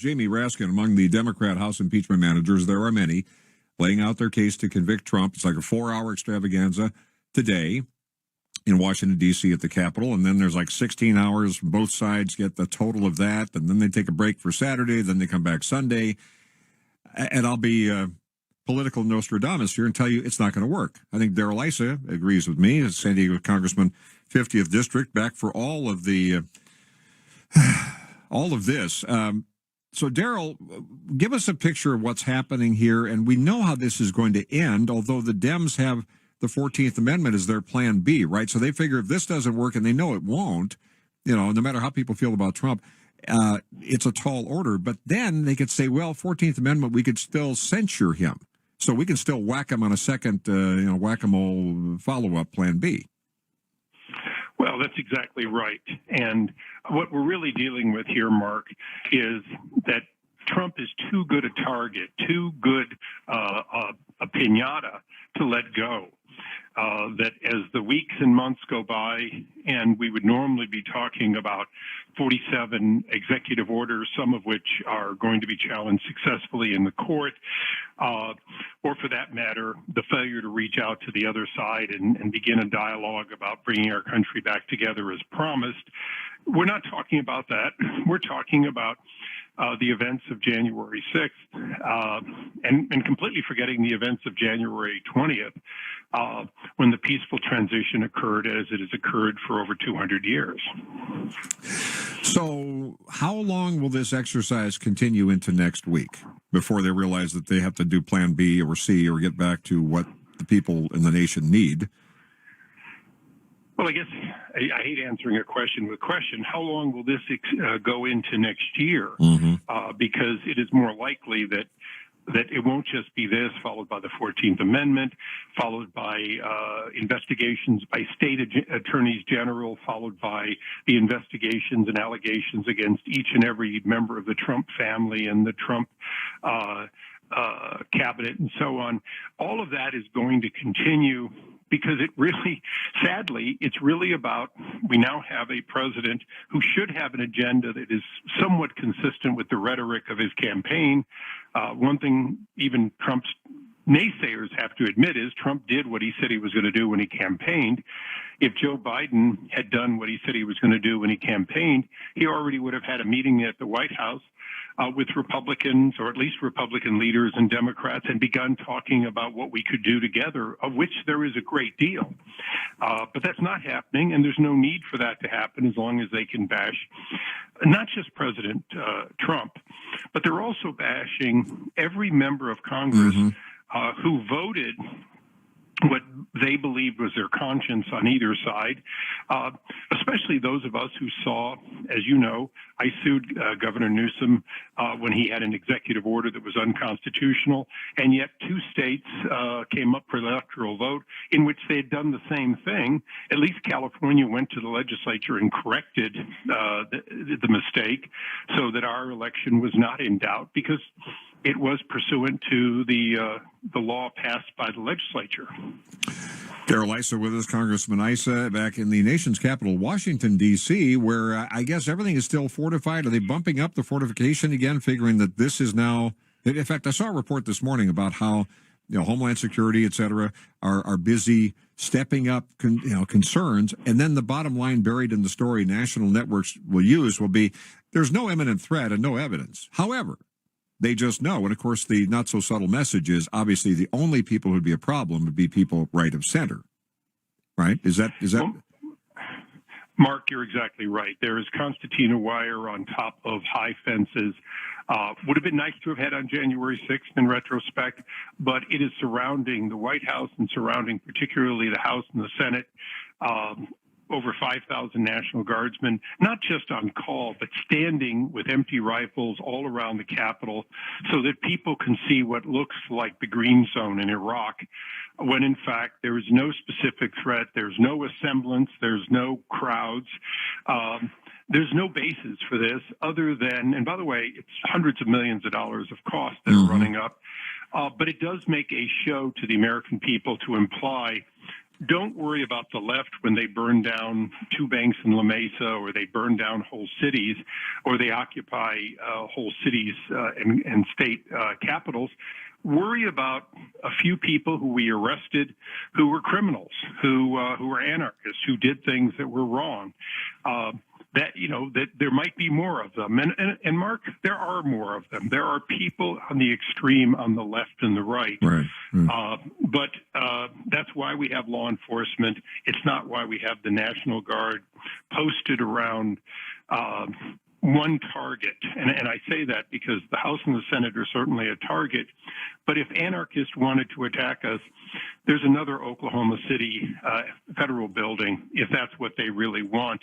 Jamie Raskin, among the Democrat House impeachment managers, there are many, laying out their case to convict Trump. It's like a 4-hour extravaganza today in Washington, D.C. at the Capitol. And then there's like 16 hours. Both sides get the total of that. And then they take a break for Saturday. Then they come back Sunday. And I'll be political Nostradamus here and tell you it's not going to work. I think Darrell Issa agrees with me, as San Diego Congressman, 50th District, back for all of the all of this. So, Darrell, give us a picture of what's happening here. And we know how this is going to end, although the Dems have the 14th Amendment as their plan B, right? So they figure if this doesn't work, and they know it won't, no matter how people feel about Trump, it's a tall order. But then they could say, well, 14th Amendment, we could still censure him. So we can still whack him on a second, whack-a-mole follow-up plan B. Well, that's exactly right. And what we're really dealing with here, Mark, is that Trump is too good a target, too good a pinata to let go. That as the weeks and months go by, and we would normally be talking about 47 executive orders, some of which are going to be challenged successfully in the court, or for that matter, the failure to reach out to the other side and begin a dialogue about bringing our country back together as promised. We're not talking about that. We're talking about the events of January 6th, and completely forgetting the events of January 20th, when the peaceful transition occurred as it has occurred for over 200 years. So how long will this exercise continue into next week before they realize that they have to do plan B or C or get back to what the people in the nation need? Well, I guess I hate answering a question with a question. How long will this go into next year? Mm-hmm. Because it is more likely that it won't just be this, followed by the 14th Amendment, followed by investigations by state attorneys general, followed by the investigations and allegations against each and every member of the Trump family and the Trump cabinet and so on. All of that is going to continue because it really, sadly, it's really about, we now have a president who should have an agenda that is somewhat consistent with the rhetoric of his campaign. One thing even Trump's naysayers have to admit is Trump did what he said he was going to do when he campaigned. If Joe Biden had done what he said he was going to do when he campaigned, he already would have had a meeting at the White House with Republicans, or at least Republican leaders and Democrats, and begun talking about what we could do together, of which there is a great deal. But that's not happening, and there's no need for that to happen as long as they can bash not just President Trump, but they're also bashing every member of Congress who voted what they believed was their conscience on either side, especially those of us who saw, as you know, I sued Governor Newsom when he had an executive order that was unconstitutional, and yet 2 states came up for the electoral vote in which they had done the same thing. At least California went to the legislature and corrected the mistake so that our election was not in doubt, because it was pursuant to the law passed by the legislature. Darrell Issa with us, Congressman Issa, back in the nation's capital, Washington, D.C., where I guess everything is still fortified. Are they bumping up the fortification again, figuring that this is now... In fact, I saw a report this morning about how Homeland Security, et cetera, are busy stepping up concerns. And then the bottom line buried in the story national networks will use will be there's no imminent threat and no evidence. However, they just know. And, of course, the not-so-subtle message is obviously the only people who would be a problem would be people right of center. Right? Is that? Well, Mark, you're exactly right. There is concertina wire on top of high fences. Would have been nice to have had on January 6th in retrospect, but it is surrounding the White House and surrounding particularly the House and the Senate. Over 5,000 National Guardsmen, not just on call, but standing with empty rifles all around the Capitol so that people can see what looks like the green zone in Iraq, when in fact there is no specific threat, there's no assemblance, there's no crowds. There's no basis for this other than, and by the way, it's hundreds of millions of dollars of costs that are running up, but it does make a show to the American people to imply don't worry about the left when they burn down 2 banks in La Mesa, or they burn down whole cities, or they occupy whole cities and state capitals. Worry about a few people who we arrested, who were criminals, who were anarchists, who did things that were wrong. That there might be more of them, and Mark, there are more of them. There are people on the extreme, on the left and the right. Right. But that's why we have law enforcement. It's not why we have the National Guard posted around one target. And I say that because the House and the Senate are certainly a target. But if anarchists wanted to attack us, there's another Oklahoma City federal building, if that's what they really want.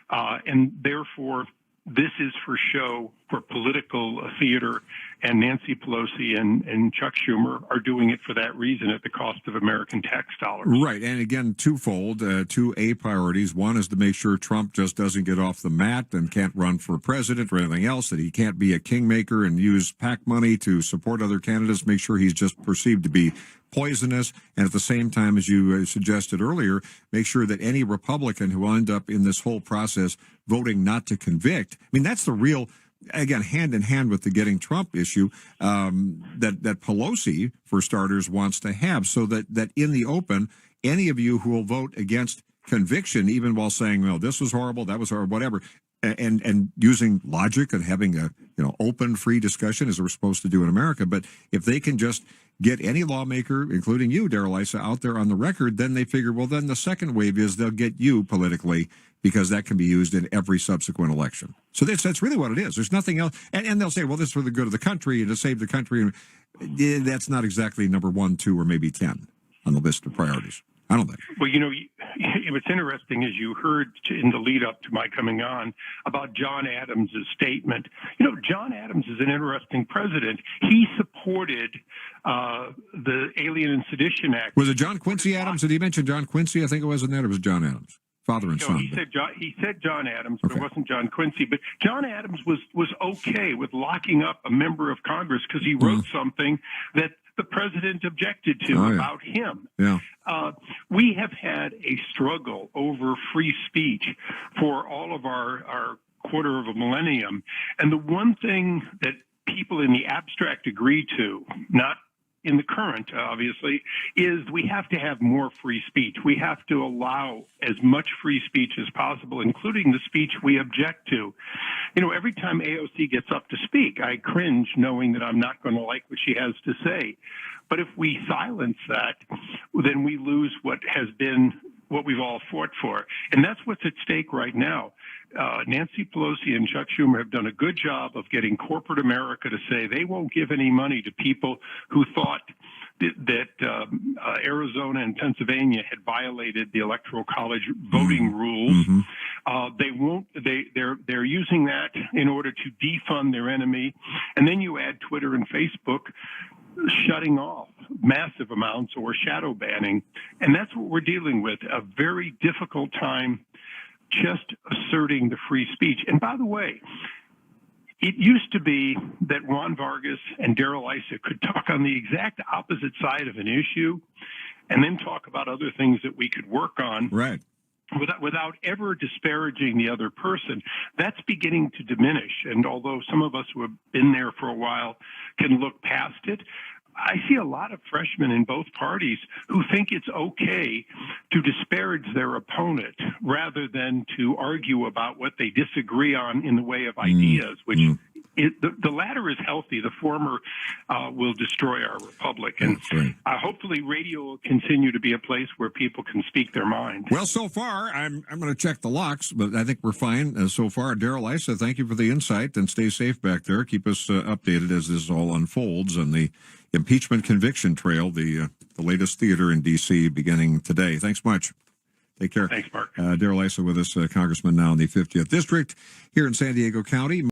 And therefore, this is for show, for political theater, and Nancy Pelosi and Chuck Schumer are doing it for that reason at the cost of American tax dollars. Right. And again, twofold, two A priorities. One is to make sure Trump just doesn't get off the mat and can't run for president or anything else, that he can't be a kingmaker and use PAC money to support other candidates, make sure he's just perceived to be poisonous. And at the same time, as you suggested earlier, make sure that any Republican who will end up in this whole process voting not to convict, I mean, that's the real, again, hand in hand with the getting Trump issue that Pelosi, for starters, wants to have, so that in the open, any of you who will vote against conviction, even while saying, well, this was horrible, that was horrible, whatever, and using logic and having a open, free discussion as we're supposed to do in America. But if they can just get any lawmaker, including you, Darrell Issa, out there on the record, then they figure, well, then the second wave is they'll get you politically, because that can be used in every subsequent election. So that's really what it is. There's nothing else. And they'll say, well, this is for the good of the country and to save the country. That's not exactly number 1, 2, or maybe 10 on the list of priorities. I don't think. Well, what's interesting is you heard in the lead up to my coming on about John Adams' statement. John Adams is an interesting president. He supported the Alien and Sedition Act. Was it John Quincy Adams? Did he mention John Quincy? I think it was in there. It was John Adams. Father and son. He said John Adams, but it wasn't John Quincy. But John Adams was okay with locking up a member of Congress because he wrote something that the president objected to about him. Yeah. We have had a struggle over free speech for all of our quarter of a millennium. And the one thing that people in the abstract agree to, not in the current, obviously, is we have to have more free speech. We have to allow as much free speech as possible, including the speech we object to. Every time AOC gets up to speak, I cringe knowing that I'm not going to like what she has to say. But if we silence that, then we lose what we've all fought for. And that's what's at stake right now. Nancy Pelosi and Chuck Schumer have done a good job of getting corporate America to say they won't give any money to people who thought that Arizona and Pennsylvania had violated the Electoral College voting rules. They won't. They're using that in order to defund their enemy. And then you add Twitter and Facebook shutting off massive amounts or shadow banning. And that's what we're dealing with, a very difficult time just asserting the free speech. And by the way, it used to be that Juan Vargas and Darrell Issa could talk on the exact opposite side of an issue and then talk about other things that we could work on. Right. Without ever disparaging the other person. That's beginning to diminish. And although some of us who have been there for a while can look past it, I see a lot of freshmen in both parties who think it's okay to disparage their opponent rather than to argue about what they disagree on in the way of ideas, which the latter is healthy. The former will destroy our republic. And hopefully radio will continue to be a place where people can speak their mind. Well, so far, I'm going to check the locks, but I think we're fine so far. Darrell Issa, thank you for the insight, and stay safe back there. Keep us updated as this all unfolds and the impeachment conviction trail, the latest theater in D.C. beginning today. Thanks much. Take care. Thanks, Mark. Darrell Issa with us, Congressman now in the 50th District here in San Diego County.